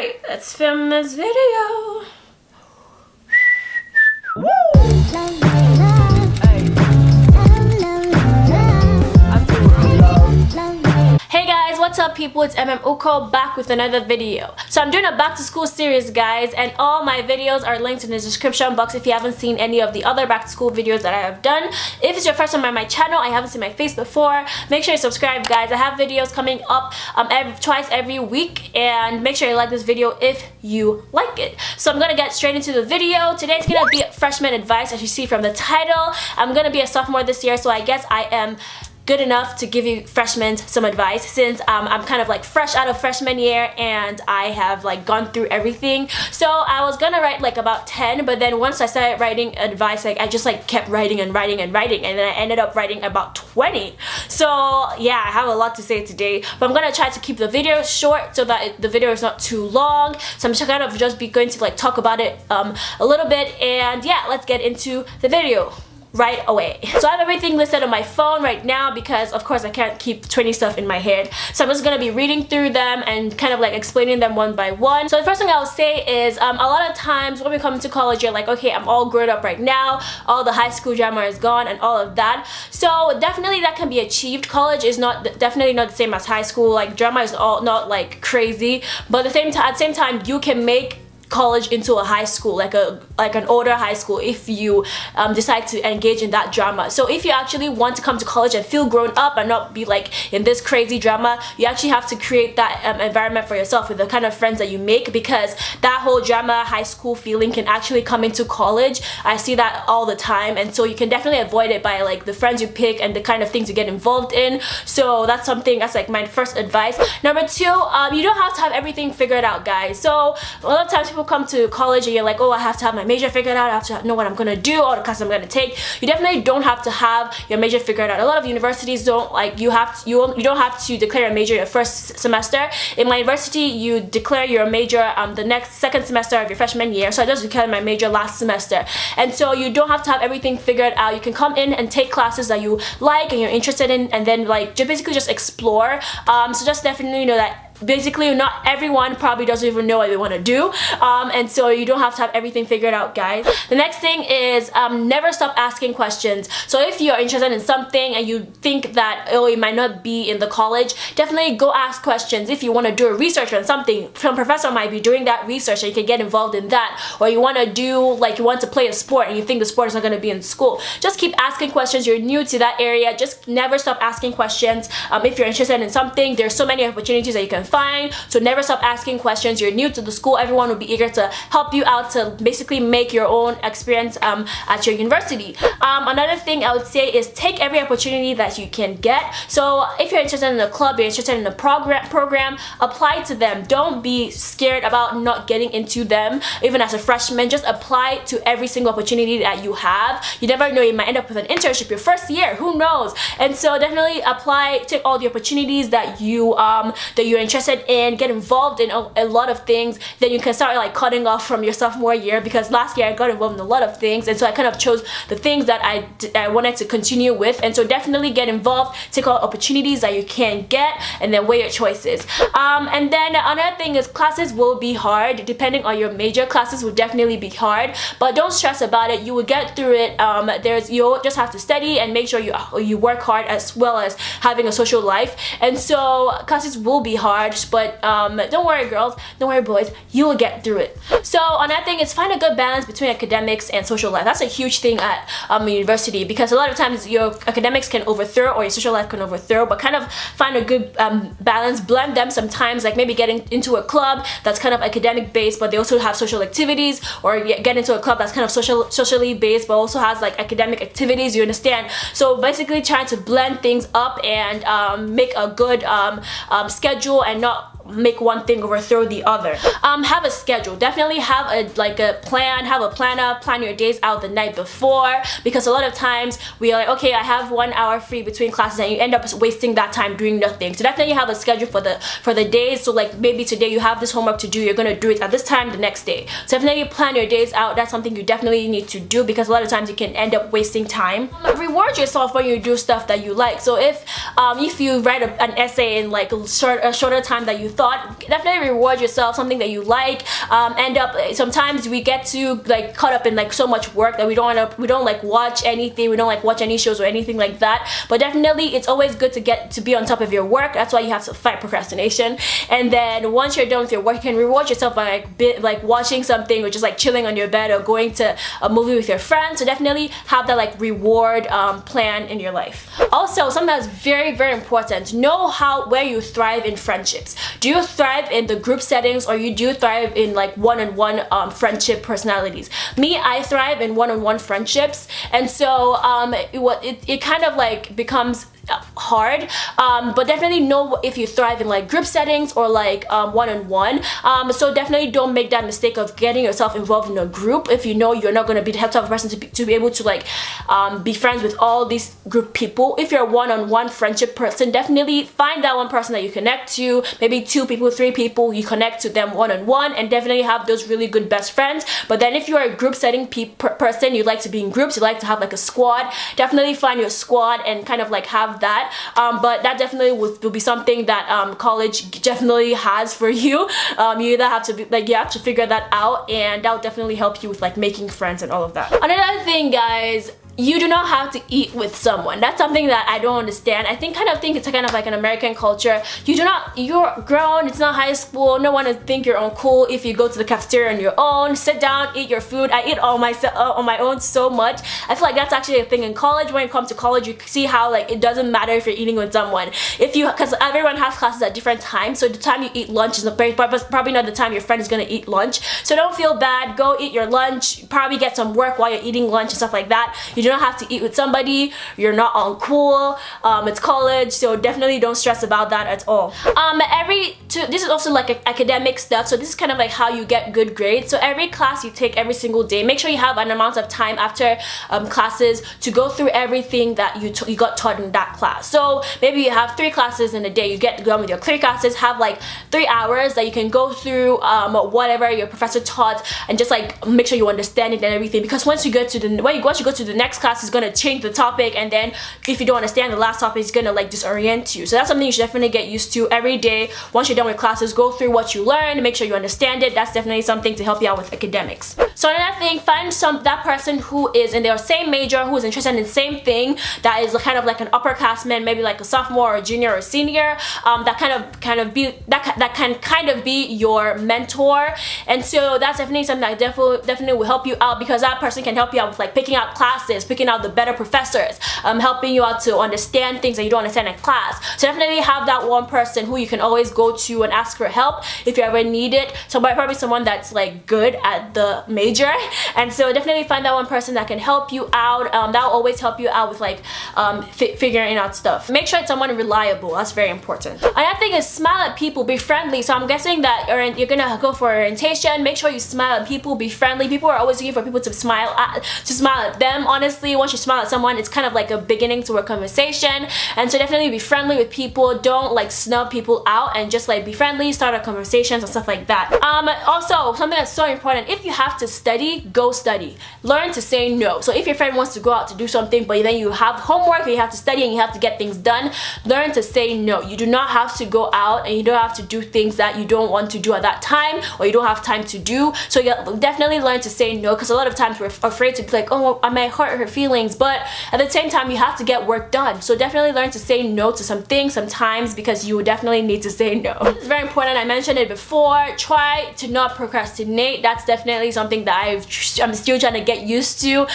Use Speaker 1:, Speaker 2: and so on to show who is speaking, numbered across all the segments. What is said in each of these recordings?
Speaker 1: Alright, let's film this video. Hey guys, what's up people? It's Emem back with another video. So I'm doing a back to school series, guys, and all my videos are linked in the description box if you haven't seen any of the other back to school videos that I have done. If it's your first time on my channel, I haven't seen my face before, make sure you subscribe, guys. I have videos coming up twice every week, and make sure you like this video if you like it. So I'm gonna get straight into the video. Today's gonna be freshman advice, as you see from the title. I'm gonna be a sophomore this year, so I guess I am good enough to give you freshmen some advice, since I'm kind of like fresh out of freshman year and I have like gone through everything. So I was gonna write like about 10, but then once I started writing advice, like I just like kept writing and writing and writing, and then I ended up writing about 20. So yeah, I have a lot to say today, but I'm gonna try to keep the video short so that the video is not too long. So I'm just kind of just be going to like talk about it a little bit, and yeah, let's get into the video right away. So I have everything listed on my phone right now because of course I can't keep 20 stuff in my head. So I'm just gonna be reading through them and kind of like explaining them one by one. So the first thing I'll say is a lot of times when we come to college, you're like, okay, I'm all grown up right now, all the high school drama is gone and all of that. So definitely that can be achieved. College is definitely not the same as high school. Like drama is all not like crazy, but at the same time you can make college into a high school, like an older high school, if you decide to engage in that drama. So if you actually want to come to college and feel grown up and not be like in this crazy drama, you actually have to create that environment for yourself with the kind of friends that you make, because that whole drama high school feeling can actually come into college. I see that all the time, and so you can definitely avoid it by like the friends you pick and the kind of things you get involved in. So that's like my first advice. Number two, you don't have to have everything figured out, guys. So a lot of times people come to college and you're like, oh, I have to have my major figured out, I have to know what I'm gonna do, all the classes I'm gonna take. You definitely don't have to have your major figured out. A lot of universities don't, like, you don't have to declare a major your first semester. In my university, you declare your major the second semester of your freshman year. So I just declared my major last semester, and so you don't have to have everything figured out. You can come in and take classes that you like and you're interested in, and then like basically just explore. So just definitely know that basically not everyone probably doesn't even know what they want to do, and so you don't have to have everything figured out, guys. The next thing is never stop asking questions. So if you're interested in something and you think that, oh, it might not be in the college, definitely go ask questions. If you want to do a research on something, some professor might be doing that research and you can get involved in that. Or you want to do, like, you want to play a sport and you think the sport is not going to be in school, just keep asking questions. You're new to that area, just never stop asking questions. If you're interested in something, there's so many opportunities that you can find, so never stop asking questions. You're new to the school, everyone will be eager to help you out to basically make your own experience at your university. Another thing I would say is take every opportunity that you can get. So if you're interested in a club, you're interested in a program, apply to them. Don't be scared about not getting into them. Even as a freshman, just apply to every single opportunity that you have. You never know, you might end up with an internship your first year, who knows? And so definitely apply, take all the opportunities that you're interested in, get involved in a lot of things. Then you can start like cutting off from your sophomore year, because last year I got involved in a lot of things, and so I kind of chose the things that I wanted to continue with. And so definitely get involved, take all opportunities that you can get, and then weigh your choices. And then another thing is classes will be hard. Depending on your major, classes will definitely be hard, but don't stress about it. You will get through it. You'll just have to study and make sure you work hard, as well as having a social life. And so classes will be hard, but don't worry, girls, don't worry, boys, you will get through it. So another thing is find a good balance between academics and social life. That's a huge thing at university, because a lot of times your academics can overthrow or your social life can overthrow, but kind of find a good balance, blend them sometimes, like maybe getting into a club that's kind of academic based but they also have social activities, or get into a club that's kind of socially based but also has like academic activities, you understand? So basically trying to blend things up and make a good schedule and not make one thing overthrow the other. Have a schedule. Definitely have a plan, have a planner, plan your days out the night before, because a lot of times we are like, okay, I have 1 hour free between classes, and you end up wasting that time doing nothing. So definitely have a schedule for the days. So like maybe today you have this homework to do, you're gonna do it at this time the next day. So definitely plan your days out. That's something you definitely need to do, because a lot of times you can end up wasting time. Reward yourself when you do stuff that you like. So if you write an essay in like a shorter time that you thought thought, definitely reward yourself, something that you like. Sometimes we get to like caught up in like so much work that we don't like watch anything, we don't like watch any shows or anything like that. But definitely it's always good to get to be on top of your work. That's why you have to fight procrastination. And then once you're done with your work, you can reward yourself by like watching something, or just like chilling on your bed, or going to a movie with your friends. So definitely have that like reward plan in your life. Also, something that's very, very important, know where you thrive in friendships. Do you thrive in the group settings, or do you thrive in like one-on-one friendship personalities? Me, I thrive in one-on-one friendships, and so it kind of like becomes hard, but definitely know if you thrive in like group settings or like one-on-one. So definitely don't make that mistake of getting yourself involved in a group if you know you're not going to be the type of person to be able to like be friends with all these group people. If you're a one-on-one friendship person, definitely find that one person that you connect to, maybe 2 people, 3 people, you connect to them one-on-one, and definitely have those really good best friends. But then if you're a group setting person, you like to be in groups, you like to have like a squad, definitely find your squad and kind of like have that. But that definitely will be something that college definitely has for you. You either have to you have to figure that out, and that will definitely help you with like making friends and all of that. Another thing, guys, you do not have to eat with someone. That's something that I don't understand. I think it's kind of like an American culture. You're grown, it's not high school, no one will think you're uncool if you go to the cafeteria on your own, sit down, eat your food. I eat on my own so much. I feel like that's actually a thing in college. When it comes to college, you see how like it doesn't matter if you're eating with someone. Because everyone has classes at different times, so the time you eat lunch is probably not the time your friend is gonna eat lunch. So don't feel bad, go eat your lunch, probably get some work while you're eating lunch and stuff like that. You don't have to eat with somebody, you're not uncool, it's college, so definitely don't stress about that at all. This is also like academic stuff, so this is kind of like how you get good grades. So every class you take every single day, make sure you have an amount of time after classes to go through everything that you got taught in that class. So maybe you have 3 classes in a day, you get done with your 3 classes, have like 3 hours that you can go through whatever your professor taught, and just like make sure you understand it and everything, because once you go to the next class, is going to change the topic, and then if you don't understand the last topic, it's going to like disorient you. So that's something you should definitely get used to every day. Once you're done with classes, go through what you learned, make sure you understand it. That's definitely something to help you out with academics. So another thing, find that person who is in their same major, who is interested in the same thing, that is kind of like an upperclassman, maybe like a sophomore or a junior or a senior, that can kind of be your mentor. And so that's definitely something that definitely will help you out, because that person can help you out with like picking out classes, picking out the better professors, helping you out to understand things that you don't understand in class. So definitely have that one person who you can always go to and ask for help if you ever need it. So probably someone that's like good at the major, and so definitely find that one person that can help you out. That will always help you out with like figuring out stuff. Make sure it's someone reliable. That's very important. Another thing is smile at people, be friendly. So I'm guessing that you're gonna go for orientation. Make sure you smile at people, be friendly. People are always looking for people to smile at them. Honestly, once you smile at someone, it's kind of like a beginning to a conversation. And so definitely be friendly with people. Don't like snub people out, and just like be friendly, start a conversations and stuff like that. Also, something that's so important, if you have to study, go study. Learn to say no. So if your friend wants to go out to do something, but then you have homework and you have to study and you have to get things done, learn to say no. You do not have to go out, and you don't have to do things that you don't want to do at that time, or you don't have time to do. So you definitely learn to say no, because a lot of times we're afraid to be like, oh, I might hurt her feelings, but at the same time you have to get work done. So definitely learn to say no to some things sometimes, because you definitely need to say no. It's very important. I mentioned it before. Try to not procrastinate. That's definitely something that I'm still trying to get used to.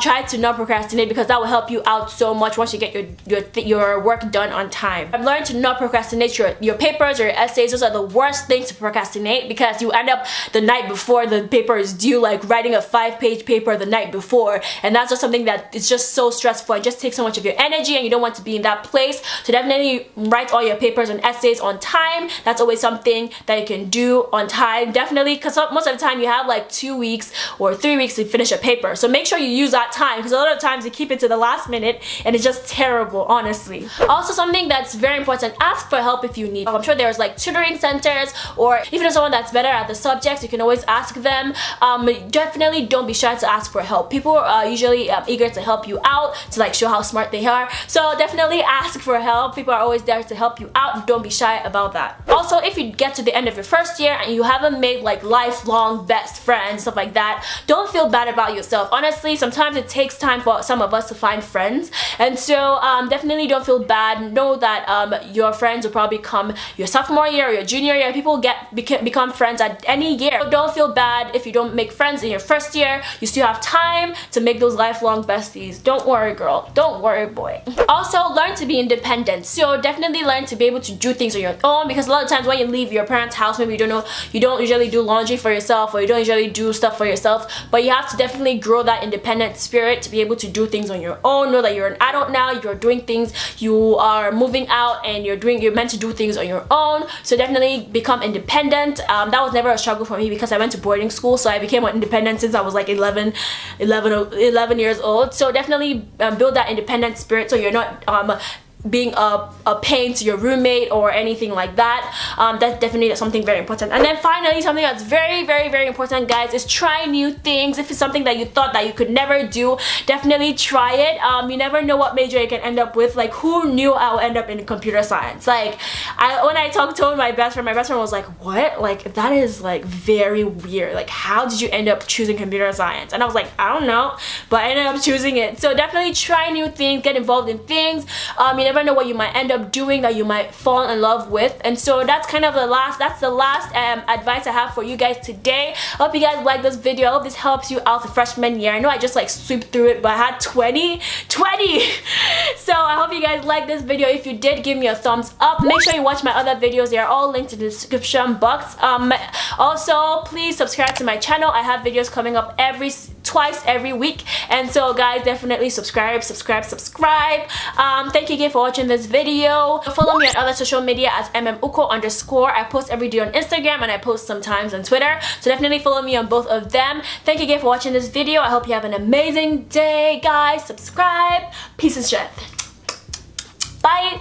Speaker 1: Try to not procrastinate, because that will help you out so much once you get your work done on time. I've learned to not procrastinate your papers or your essays. Those are the worst things to procrastinate, because you end up the night before the paper is due, like writing a 5-page paper the night before, and that's just something that it's just so stressful and just takes so much of your energy, and you don't want to be in that place. So definitely write all your papers and essays on time. That's always something that you can do on time, definitely, because most of the time you have like 2 weeks or 3 weeks to finish a paper. So make sure you use that time, because a lot of times you keep it to the last minute and it's just terrible, honestly. Also, something that's very important, ask for help if you need. I'm sure there's like tutoring centers, or even if someone that's better at the subjects, you can always ask them. Definitely don't be shy to ask for help. People usually eager to help you out, to like show how smart they are. So definitely ask for help. People are always there to help you out. Don't be shy about that. Also, if you get to the end of your first year and you haven't made like lifelong best friends, stuff like that, don't feel bad about yourself. Honestly, sometimes it takes time for some of us to find friends, and so definitely don't feel bad. Know that your friends will probably come your sophomore year or your junior year. People become friends at any year. So don't feel bad if you don't make friends in your first year. You still have time to make those lifelong besties. Don't worry, girl. Don't worry, boy. Also, learn to be independent. So definitely learn to be able to do things on your own, because a lot of times when you leave your parents' house, maybe you don't usually do laundry for yourself, or you don't usually do stuff for yourself, but you have to definitely grow that independent spirit to be able to do things on your own. Know that you're an adult now, you're doing things, you are moving out, and you're meant to do things on your own. So definitely become independent. That was never a struggle for me because I went to boarding school, so I became independent since I was like 11 years old. So definitely build that independent spirit so you're not being a pain to your roommate or anything like that. That's definitely something very important. And then finally, something that's very important, guys, is try new things. If it's something that you thought that you could never do, definitely try it. You never know what major you can end up with. Like, who knew I would end up in computer science? Like, when I told my best friend was like, what? Like, that is like very weird. Like, how did you end up choosing computer science? And I was like, I don't know, but I ended up choosing it. So definitely try new things, get involved in things. You never know what you might end up doing that you might fall in love with. And so that's kind of the last advice I have for you guys today. I hope you guys like this video. I hope this helps you out the freshman year. I know I just like swept through it, but I had 20 so I hope you guys like this video. If you did, give me a thumbs up. Make sure you watch my other videos. They are all linked in the description box. Also, please subscribe to my channel. I have videos coming up twice every week, and so guys, definitely subscribe. Thank you again for watching this video. Follow me on other social media as @MMUko_. I post every day on Instagram, and I post sometimes on Twitter, so definitely follow me on both of them. Thank you again for watching this video. I hope you have an amazing day, guys. Subscribe. Peace and strength. Bye.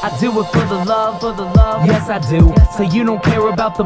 Speaker 2: I do it for the love, yes I do. So you don't care about the